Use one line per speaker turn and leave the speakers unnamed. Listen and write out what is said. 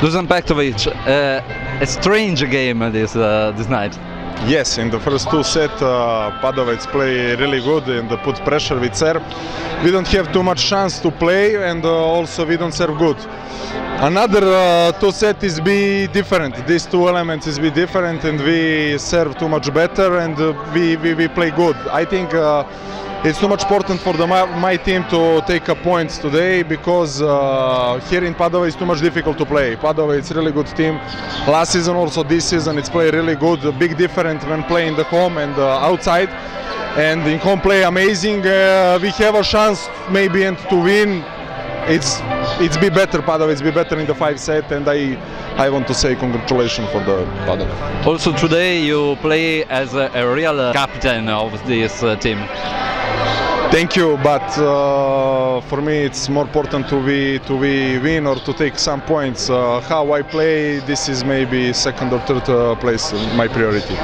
Dusan Petkovic, a strange game this night.
Yes, in the first two sets Padovac play really good and put pressure with serve. We don't have too much chance to play, and also we don't serve good. Another two sets is be different. These two elements is be different, and we serve too much better, and we play good. I think it's too much important for my team to take a points today, because here in Padova it's too much difficult to play. Padova is a really good team. Last season, also this season, it's play really good. A big difference when playing the home and outside. And in home play amazing. We have a chance maybe to win. It's be better, Padova. It's be better in the 5 set, and I want to say congratulations for the Padova.
Also today you play as a real captain of this team.
Thank you, but for me it's more important to win or to take some points. How I play, this is maybe second or third place, my priority.